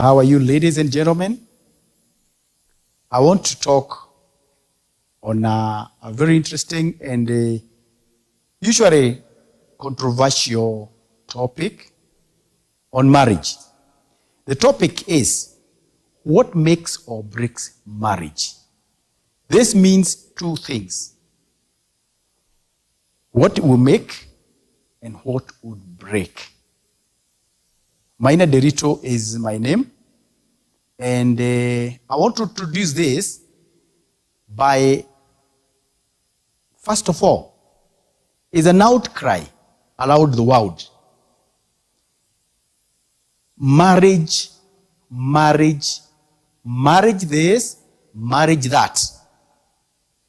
How are you, ladies and gentlemen? I want to talk on a very interesting and usually controversial topic on marriage. The topic is, what makes or breaks marriage? This means two things. What will make and what would break. Maina Ndiritu is my name, and I want to introduce this by, first of all, is an outcry aloud the world. Marriage, marriage, marriage this, marriage that.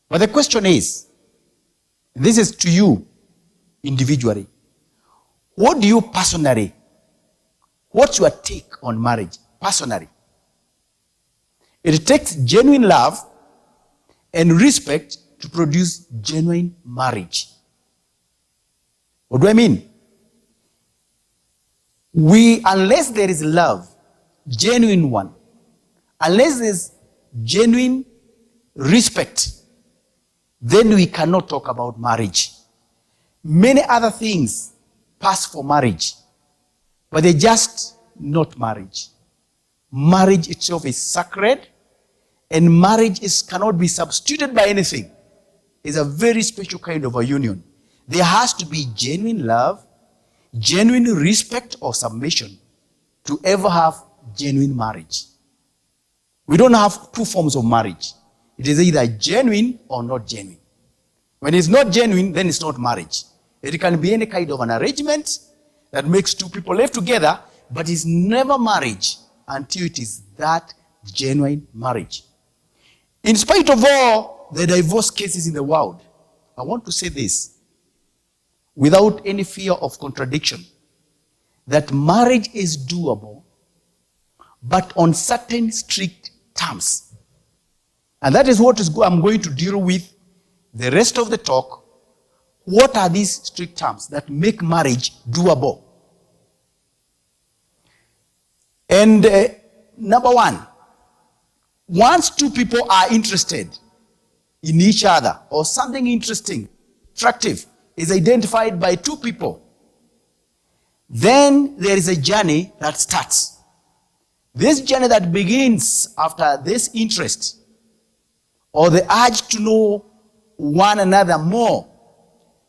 But the question is, this is to you individually. What do you personally, what's your take on marriage personally? It takes genuine love and respect to produce genuine marriage. What do I mean? Unless there is love, genuine one, unless there's genuine respect, then we cannot talk about marriage. Many other things pass for marriage, but they're just not marriage. Marriage itself is sacred, and marriage cannot be substituted by anything. It's a very special kind of a union. There has to be genuine love, genuine respect or submission to ever have genuine marriage. We don't have two forms of marriage. It is either genuine or not genuine. When it's not genuine, then it's not marriage. It can be any kind of an arrangement that makes two people live together, but it's never marriage until it is that genuine marriage. In spite of all the divorce cases in the world, I want to say this, without any fear of contradiction, that marriage is doable, but on certain strict terms. And that is what I'm going to deal with the rest of the talk. What are these strict terms that make marriage doable? And number one, once two people are interested in each other, or something interesting, attractive, is identified by two people, then there is a journey that starts. This journey that begins after this interest, or the urge to know one another more,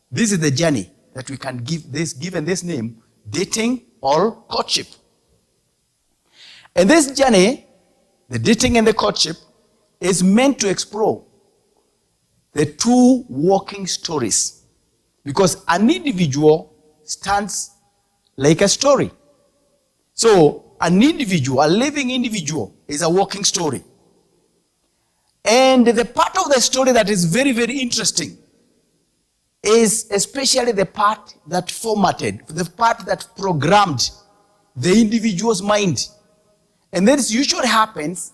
this is the journey that we can given this name, dating or courtship. And this journey, the dating and the courtship, is meant to explore the two walking stories, because an individual stands like a story. So an individual, a living individual, is a walking story. And the part of the story that is very, very interesting is especially the part that formatted, the part that programmed the individual's mind. And this usually happens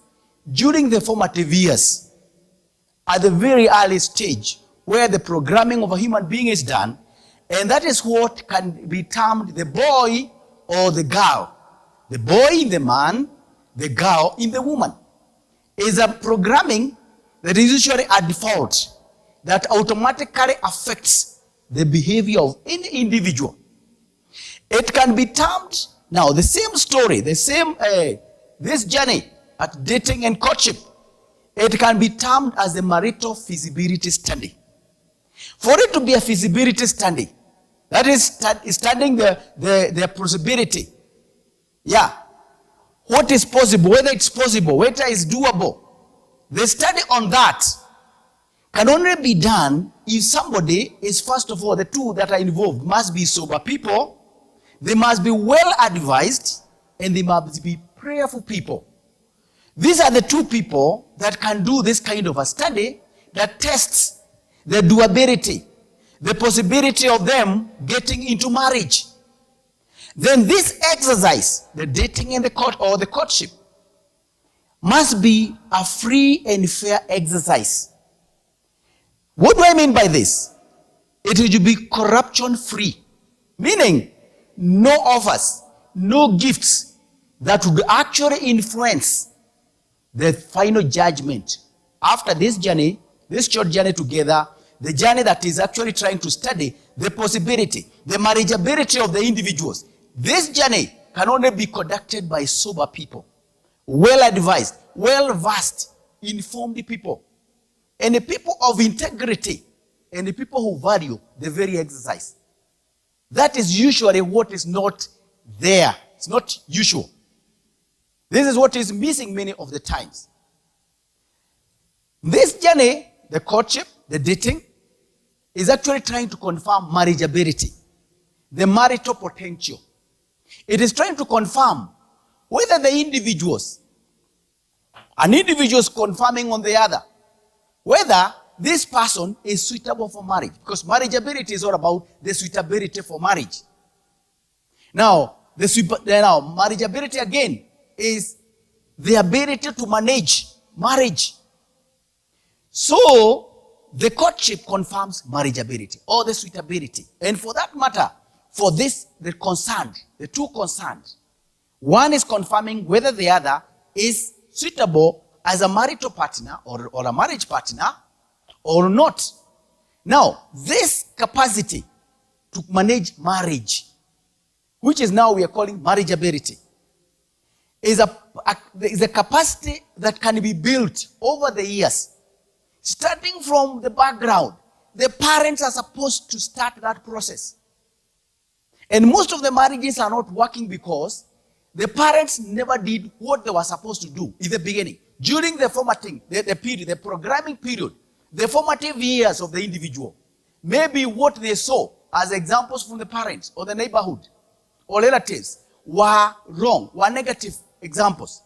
during the formative years, at the very early stage, where the programming of a human being is done, and that is what can be termed the boy or the girl. The boy in the man, the girl in the woman. Is a programming that is usually a default that automatically affects the behavior of any individual. It can be termed, now the same story, the same, this journey at dating and courtship, it can be termed as the marital feasibility study. For it to be a feasibility study, that is studying the possibility. Yeah. What is possible, whether it's possible, whether it's doable. The study on that can only be done if somebody is, first of all, the two that are involved must be sober people, they must be well advised, and they must be prayerful people. These are the two people that can do this kind of a study that tests the doability, the possibility of them getting into marriage. Then this exercise, the dating and the courtship, must be a free and fair exercise. What do I mean by this? It will be corruption free, meaning no offers, no gifts, that would actually influence the final judgment. After this journey, this short journey together, the journey that is actually trying to study the possibility, the marriageability of the individuals. This journey can only be conducted by sober people, well-advised, well-versed, informed people, and the people of integrity, and the people who value the very exercise. That is usually what is not there. It's not usual. This is what is missing many of the times. This journey, the courtship, the dating, is actually trying to confirm marriageability, the marital potential. It is trying to confirm whether the individuals, an individual is confirming on the other, whether this person is suitable for marriage. Because marriageability is all about the suitability for marriage. Now, marriageability again is the ability to manage marriage. So, the courtship confirms marriageability or the suitability. And for that matter, for this, the two concerned, one is confirming whether the other is suitable as a marital partner or a marriage partner or not. Now, this capacity to manage marriage, which is now we are calling marriageability, is a capacity that can be built over the years. Starting from the background, the parents are supposed to start that process. And most of the marriages are not working because the parents never did what they were supposed to do in the beginning. During the formatting, the period, the programming period, the formative years of the individual, maybe what they saw as examples from the parents or the neighborhood or relatives were wrong, were negative examples.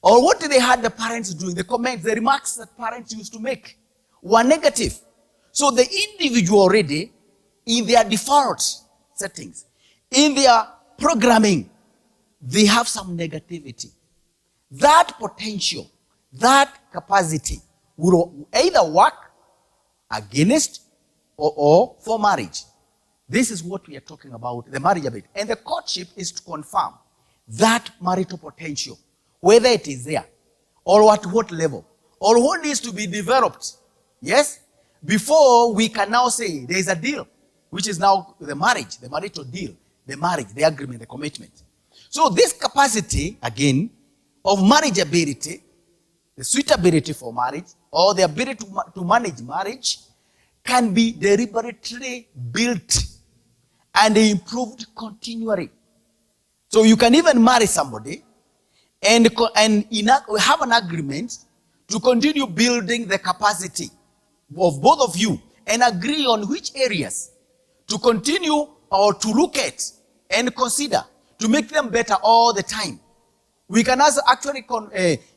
Or what they had the parents doing, the comments, the remarks that parents used to make were negative. So the individual already, in their default settings, in their programming, they have some negativity. That potential, that capacity will either work against or for marriage. This is what we are talking about, the marriage bit. And the courtship is to confirm that marital potential, whether it is there, or at what level, or what needs to be developed, yes, before we can now say there is a deal, which is now the marriage, the marital deal, the marriage, the agreement, the commitment. So this capacity, again, of marriageability, the suitability for marriage, or the ability to manage marriage, can be deliberately built and improved continually. So you can even marry somebody and have an agreement to continue building the capacity of both of you and agree on which areas to continue or to look at and consider to make them better all the time. We can also actually,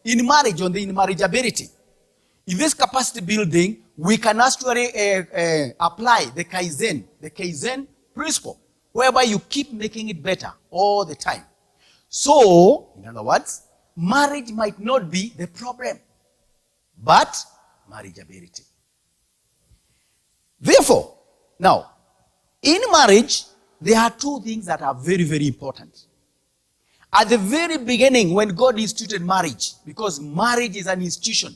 in marriage, in marriageability, in this capacity building, we can actually apply the Kaizen principle, whereby you keep making it better all the time. So, in other words, marriage might not be the problem, but marriageability. Therefore, now, in marriage, there are two things that are very, very important. At the very beginning, when God instituted marriage, because marriage is an institution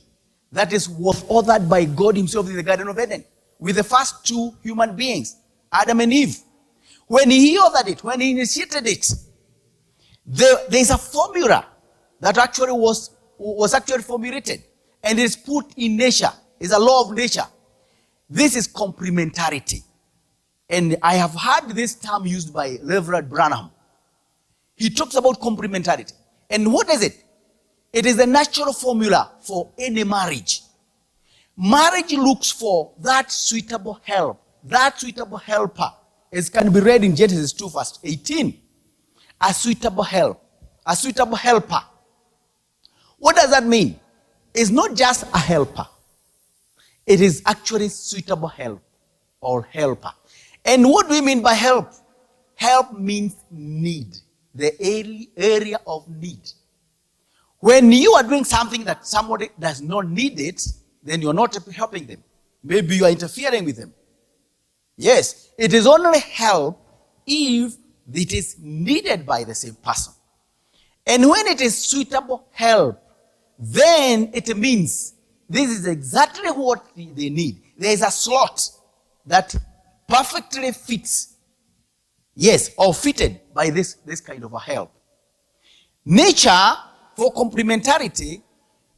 that was authored by God himself in the Garden of Eden, with the first two human beings, Adam and Eve. When he authored it, when he initiated it, there is a formula that actually was actually formulated and is put in nature, is a law of nature. This is complementarity. And I have heard this term used by Reverend Branham. He talks about complementarity. And what is it? It is the natural formula for any marriage. Marriage looks for that suitable help, that suitable helper, as can be read in Genesis 2 verse 18. A suitable help, a suitable helper. What does that mean? It's not just a helper. It is actually suitable help or helper. And what do we mean by help? Help means need, the area of need. When you are doing something that somebody does not need it, then you're not helping them. Maybe you are interfering with them. Yes, it is only help if it is needed by the same person. And when it is suitable help, then it means this is exactly what they need. There is a slot that perfectly fits, yes, or fitted by this kind of a help. Nature, for complementarity,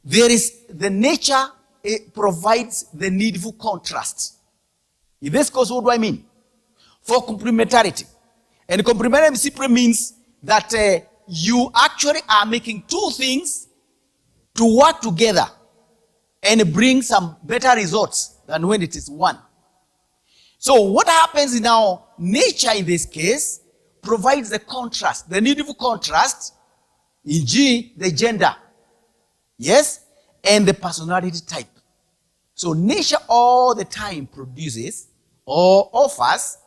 there is the nature, it provides the needful contrast. In this case, what do I mean? For complementarity. And complementarity simply means that you actually are making two things to work together and bring some better results than when it is one. So what happens now, nature in this case provides the contrast, the needful contrast, e.g. the gender, yes, and the personality type. So nature all the time produces or offers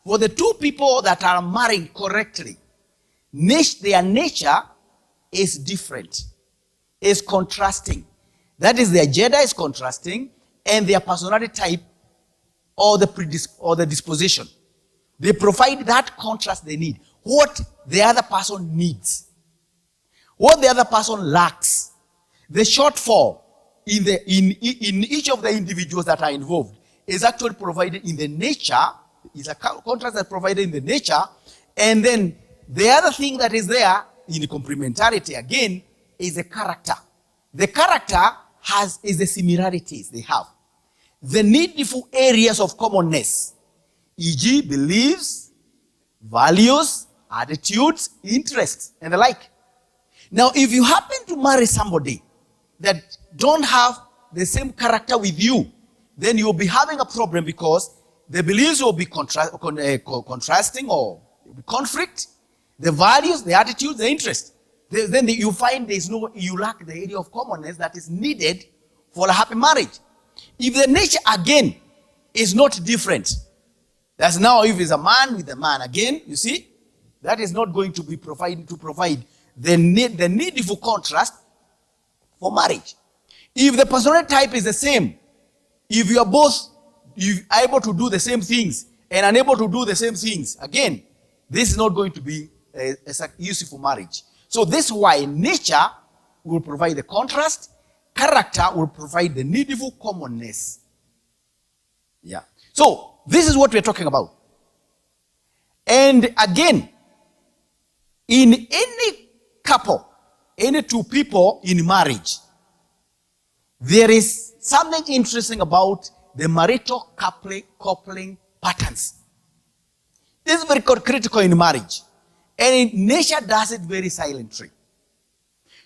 for the two people that are married correctly. Their nature is different, is contrasting. That is, their gender is contrasting, and their personality type or the disposition. They provide that contrast they need. What the other person needs, what the other person lacks, the shortfall in each of the individuals that are involved is actually provided in the nature. Is a contrast that's provided in the nature, and then the other thing that is there in the complementarity again is the character. The character is the similarities they have, the needful areas of commonness, e.g. beliefs, values, attitudes, interests, and the like. Now, if you happen to marry somebody that don't have the same character with you, then you'll be having a problem, because the beliefs will be contrasting or conflict. The values, the attitudes, the interest. Then you find you lack the area of commonness that is needed for a happy marriage. If the nature again is not different, that's now if it's a man with a man again, you see, that is not going to be provide the needful contrast for marriage. If the personality type is the same, if you are both able to do the same things and unable to do the same things, again, this is not going to be useful for marriage. So this is why nature will provide the contrast, character will provide the needful commonness. Yeah. So this is what we're talking about. And again, in any couple, any two people in marriage, there is something interesting about the marital coupling patterns. This is very critical in marriage. And nature does it very silently.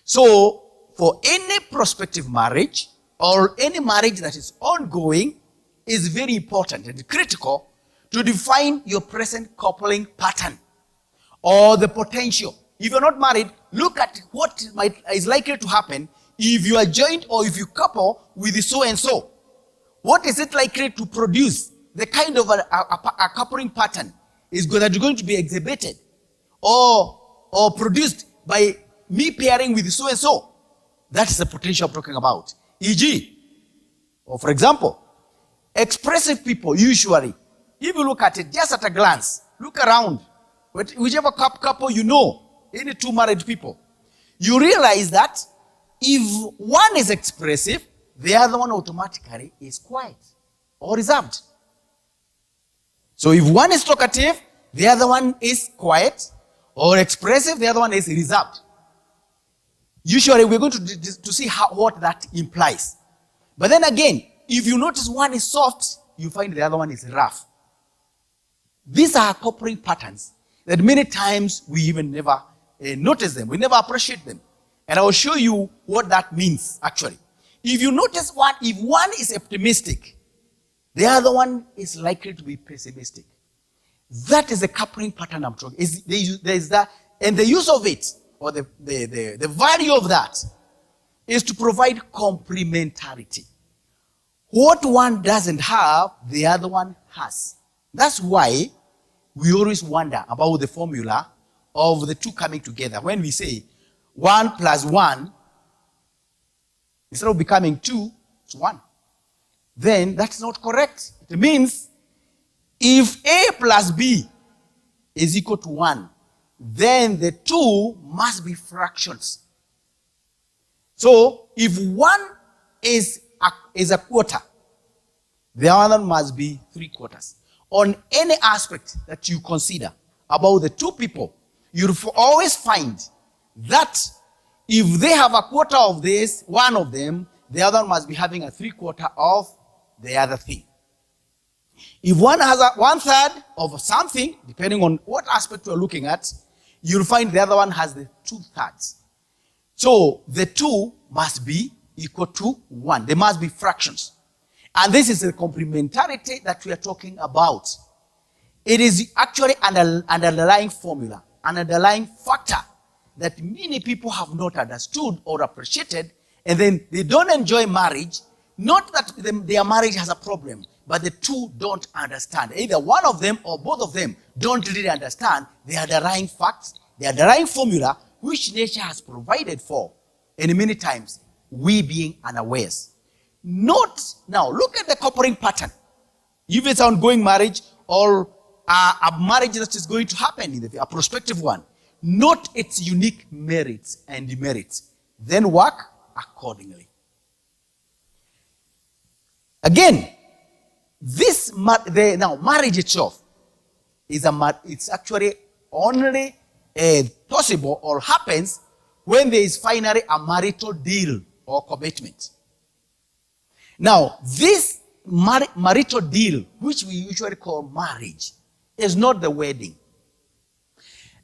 So, for any prospective marriage or any marriage that is ongoing, is very important and critical to define your present coupling pattern or the potential. If you're not married, look at what is likely to happen if you are joined or if you couple with so and so. What is it likely to produce? The kind of a coupling pattern is going to be exhibited or produced by me pairing with so and so. That is the potential I'm talking about. E.g., or for example, expressive people usually, if you look at it just at a glance, look around, whichever couple you know, any two married people, you realize that if one is expressive, the other one automatically is quiet or reserved. So if one is talkative, the other one is quiet, or expressive, the other one is reserved. Usually we're going to see what that implies. But then again, if you notice one is soft, you find the other one is rough. These are coupling patterns that many times we even never notice them. We never appreciate them. And I will show you what that means actually. If you notice if one is optimistic, the other one is likely to be pessimistic. That is a coupling pattern I'm talking. There is that, and the use of it, or the value of that, is to provide complementarity. What one doesn't have, the other one has. That's why we always wonder about the formula of the two coming together. When we say 1 plus 1, instead of becoming 2, it's 1. Then that's not correct. It means if A plus B is equal to 1, then the two must be fractions. So if one is a quarter, the other must be 3/4. On any aspect that you consider about the two people, you'll always find that if they have a quarter of this, one of them, the other must be having a 3/4 of the other thing. If one has a 1/3 of something, depending on what aspect you're looking at, you'll find the other one has the 2/3. So the two must be equal to 1. They must be fractions. And this is the complementarity that we are talking about. It is actually an underlying formula, an underlying factor that many people have not understood or appreciated, and then they don't enjoy marriage. Not that their marriage has a problem, but the two don't understand. Either one of them or both of them don't really understand the underlying facts, the underlying formula, which nature has provided for, and many times we being unawares. Now, look at the coupling pattern. If it's an ongoing marriage or a marriage that is going to happen, a prospective one, note its unique merits and demerits, then work accordingly. Again, marriage itself it's actually only possible or happens when there is finally a marital deal or commitment. Now, this marital deal, which we usually call marriage, is not the wedding.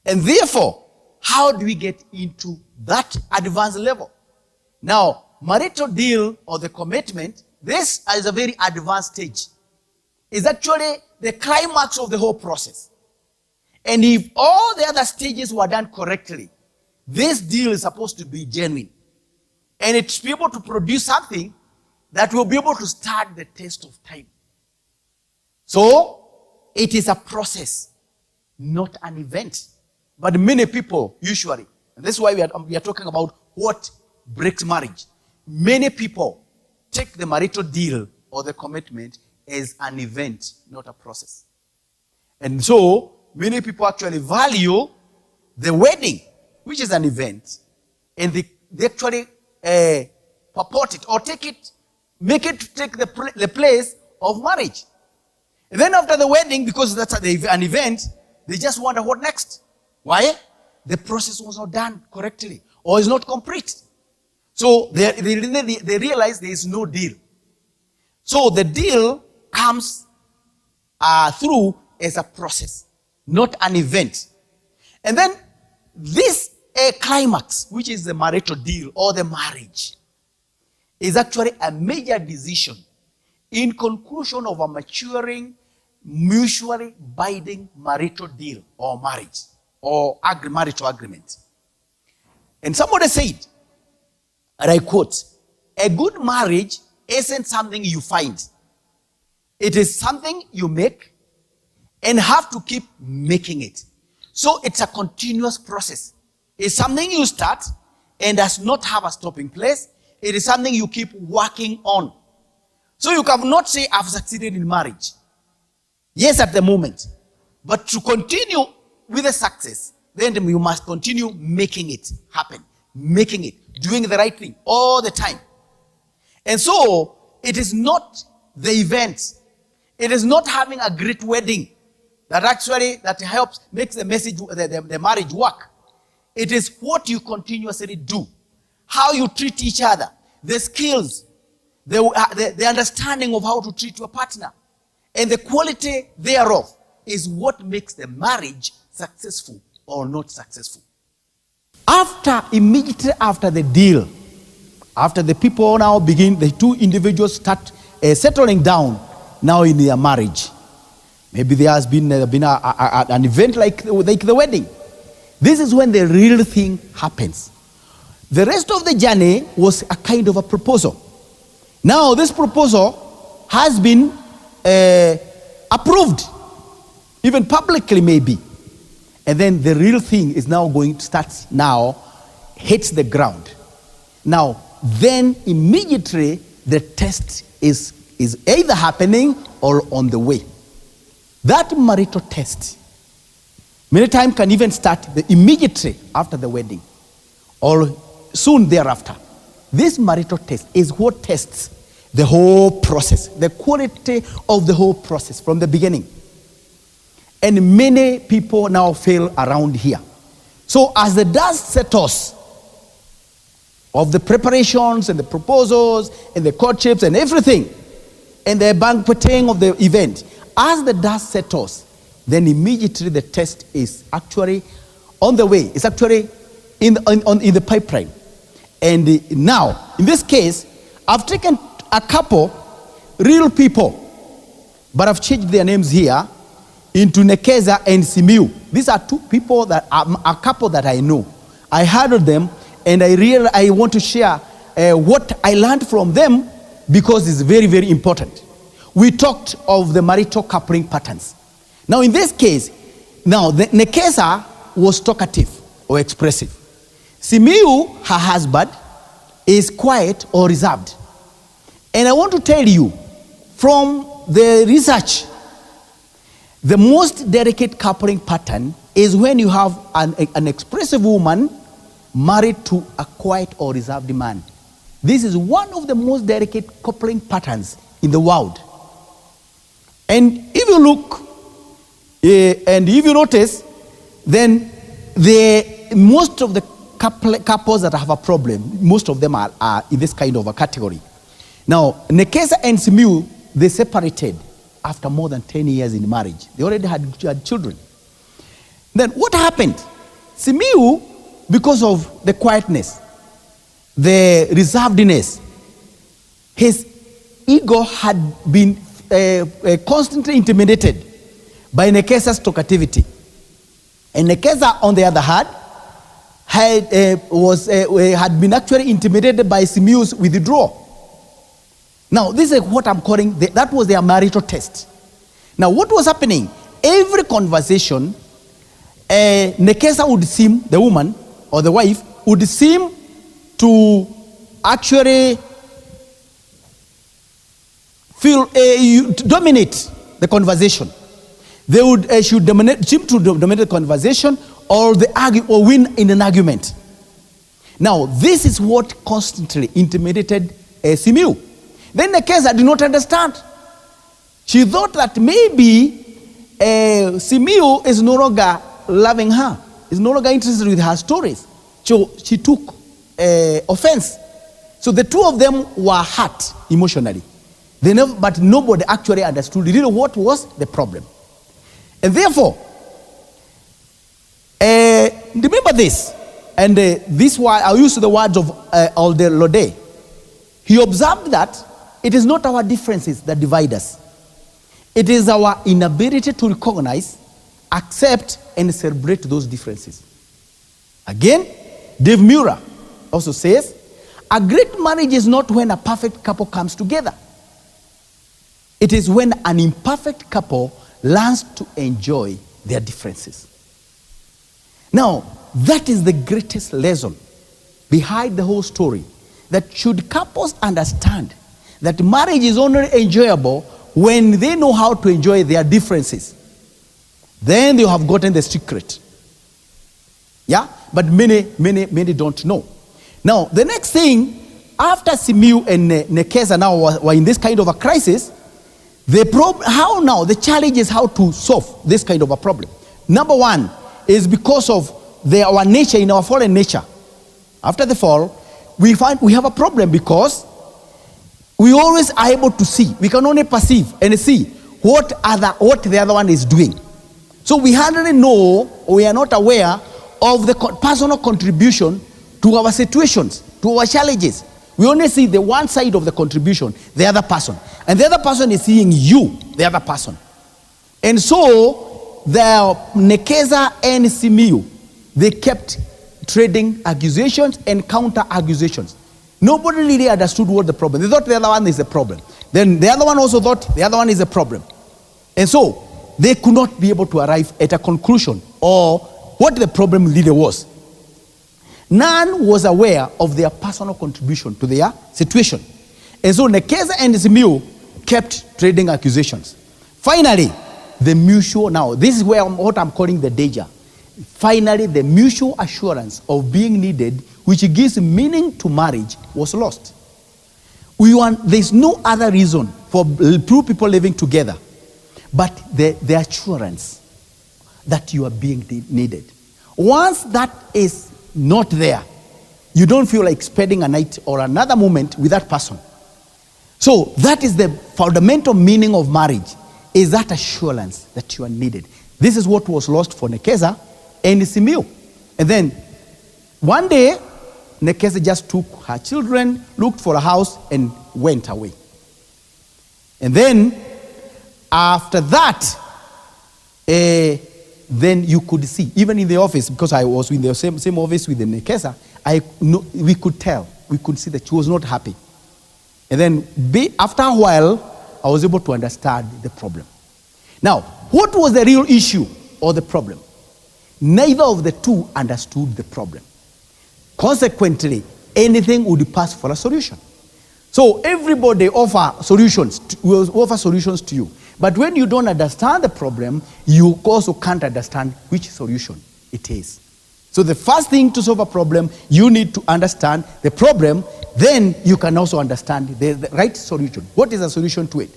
And therefore, how do we get into that advanced level? Now, marital deal or the commitment, this is a very advanced stage. It's actually the climax of the whole process. And if all the other stages were done correctly, this deal is supposed to be genuine. And it's be able to produce something that will be able to stand the test of time. So, it is a process, not an event. But many people usually, and this is why we are talking about what breaks marriage. Many people take the marital deal or the commitment as an event, not a process. And so, many people actually value the wedding, which is an event, and they actually purport it or make it take the place of marriage. And then after the wedding, because that's an event, they just wonder what next. Why? The process was not done correctly or is not complete. So they realize there is no deal. So the deal comes through as a process, not an event. And then this climax, which is the marital deal or the marriage, is actually a major decision in conclusion of a maturing, mutually binding marital deal or marriage or marital agreement. And somebody said, and I quote, "A good marriage isn't something you find. It is something you make and have to keep making it." So it's a continuous process. It's something you start and does not have a stopping place. It is something you keep working on. So you cannot say, "I've succeeded in marriage." Yes, at the moment. But to continue with the success, then you must continue making it happen. Making it, doing the right thing all the time. And so, it is not the event. It is not having a great wedding that helps, makes the marriage work. It is what you continuously do. How you treat each other, the skills, the understanding of how to treat your partner, and the quality thereof is what makes the marriage successful or not successful. Immediately after the deal, after the people now begin, the two individuals start settling down now in their marriage. Maybe there has been an event like the wedding. This is when the real thing happens. The rest of the journey was a kind of a proposal. Now this proposal has been approved, even publicly maybe. And then the real thing is now going to start hits the ground. Now, then immediately the test is either happening or on the way. That marital test Many times can even start immediately after the wedding or soon thereafter. This marital test is what tests the whole process, the quality of the whole process from the beginning. And many people now fail around here. So as the dust settles of the preparations and the proposals and the courtships and everything and the banqueting of the event, as the dust settles, then immediately the test is actually on the way. It's actually in the pipeline. And now, in this case, I've taken a couple real people, but I've changed their names here into Nekeza and Simiu. These are two people that are a couple that I know. I heard of them, and I want to share what I learned from them because it's very, very important. We talked of the marital coupling patterns. Now, in this case, now the Nekeza was talkative or expressive. Simiu, her husband, is quiet or reserved. And I want to tell you, from the research, the most delicate coupling pattern is when you have an expressive woman married to a quiet or reserved man. This is one of the most delicate coupling patterns in the world. And if you look, and if you notice, then most of the couples that have a problem, most of them are in this kind of a category. Now, Nekeza and Simiu, they separated after more than 10 years in marriage. They already had children. Then what happened? Simiu, because of the quietness, the reservedness, his ego had been constantly intimidated by Nekeza's talkativity. And Nekeza, on the other hand, had been actually intimidated by Simiu's withdrawal. Now, this is what I'm calling, that was their marital test. Now, what was happening? Every conversation, Nekeza would seem, the woman or the wife, would seem to actually dominate the conversation. She would seem to dominate the conversation or win in an argument. Now, this is what constantly intimidated Simiu. Then Nekeza did not understand. She thought that maybe Simiu is no longer loving her, is no longer interested with her stories. So she took offense. So the two of them were hurt emotionally. But nobody actually understood really what was the problem. And therefore, remember this, and this why I'll use the words of Alder Lode. He observed that it is not our differences that divide us. It is our inability to recognize, accept, and celebrate those differences. Again, Dave Muir also says, a great marriage is not when a perfect couple comes together. It is when an imperfect couple learns to enjoy their differences. Now, that is the greatest lesson behind the whole story. That should couples understand that marriage is only enjoyable when they know how to enjoy their differences. Then they have gotten the secret. Yeah? But many don't know. Now, the next thing, after Simiu and Nekeza now were in this kind of a crisis, the challenge is how to solve this kind of a problem. Number one is because of our nature, in our fallen nature. After the fall, we find we have a problem because we always are able to see. We can only perceive and see what the other one is doing. So we hardly know, or we are not aware of the personal contribution to our situations, to our challenges. We only see the one side of the contribution, the other person. And the other person is seeing you, the other person. And so, the Nekeza and Simiu, they kept trading accusations and counter accusations. Nobody really understood what the problem. They thought the other one is the problem. Then the other one also thought the other one is the problem. And so, they could not be able to arrive at a conclusion or what the problem really was. None was aware of their personal contribution to their situation. And so Nekeza and Simiu kept trading accusations. Finally, the mutual, now this is what I'm calling the danger. finally the mutual assurance of being needed, which gives meaning to marriage, was lost. There's no other reason for two people living together but the assurance that you are being needed. Once that is not there, you don't feel like spending a night or another moment with that person. So that is the fundamental meaning of marriage, is that assurance that you are needed. This is what was lost for Nekeza and Simeon. And then one day, Nekeza just took her children, looked for a house, and went away. And then, after that, then you could see, even in the office, because I was in the same office with the Nekeza, we could see that she was not happy. And then, after a while, I was able to understand the problem. Now, what was the real issue or the problem? Neither of the two understood the problem. Consequently, anything would pass for a solution. So everybody will offer solutions to you. But when you don't understand the problem, you also can't understand which solution it is. So the first thing to solve a problem, you need to understand the problem, then you can also understand the right solution. What is the solution to it?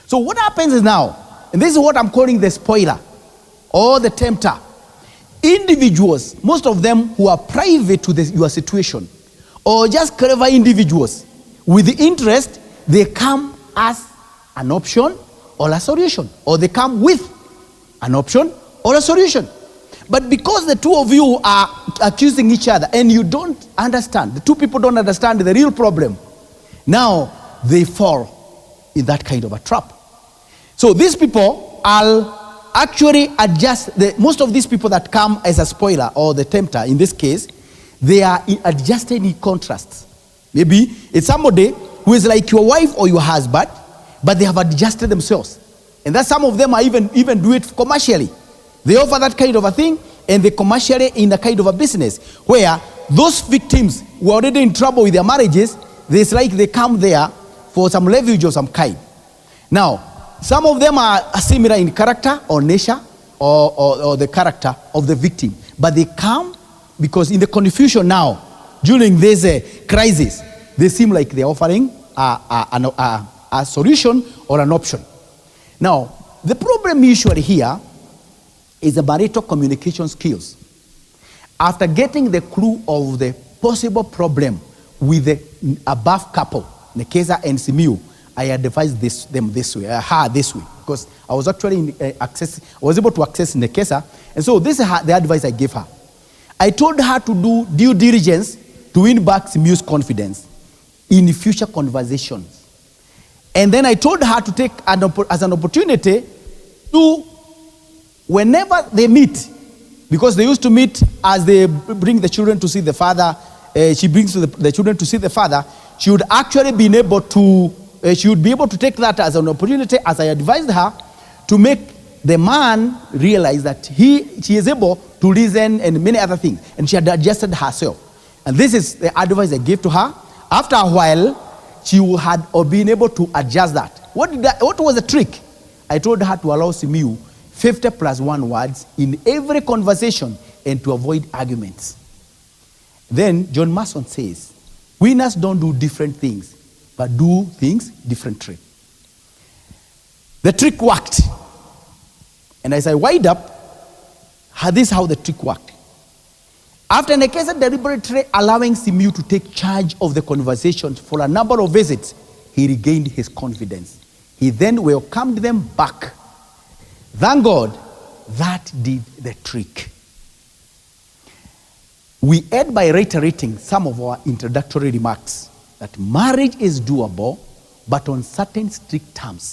So what happens is now, and this is what I'm calling the spoiler or the tempter. Individuals, most of them who are private to your situation, or just clever individuals with the interest, they come as an option or a solution, or they come with an option or a solution. But because the two of you are accusing each other and you don't understand, the two people don't understand the real problem, now they fall in that kind of a trap. So these people are actually most of these people that come as a spoiler or the tempter, in this case, they are adjusted in contrasts. Maybe it's somebody who is like your wife or your husband, but they have adjusted themselves. And that some of them are even do it commercially. They offer that kind of a thing, and they commercially in a kind of a business where those victims who are already in trouble with their marriages, it's like they come there for some refuge of some kind. Now, some of them are similar in character or nature or the character of the victim. But they come because in the confusion now, during this crisis, they seem like they're offering a solution or an option. Now, the problem usually here is the marital communication skills. After getting the clue of the possible problem with the above couple, Nekeza and Simeon, I advised her this way, because I was actually I was able to access Nekeza, and so this is the advice I gave her. I told her to do due diligence to win back Simeon's confidence in future conversations. And then I told her to take as an opportunity to, whenever they meet, because they used to meet as they bring the children to see the father, she brings the children to see the father, she would actually be able to she would be able to take that as an opportunity, as I advised her, to make the man realize that she is able to listen and many other things. And she had adjusted herself. And this is the advice I gave to her. After a while, she had been able to adjust that. What was the trick? I told her to allow Simeon 50 plus 1 words in every conversation and to avoid arguments. Then John Mason says, winners don't do different things, but do things differently. The trick worked. And as I wind up, this is how the trick worked. After Nekeza deliberately allowing Simeon to take charge of the conversation for a number of visits, he regained his confidence. He then welcomed them back. Thank God, that did the trick. We end by reiterating some of our introductory remarks, that marriage is doable, but on certain strict terms.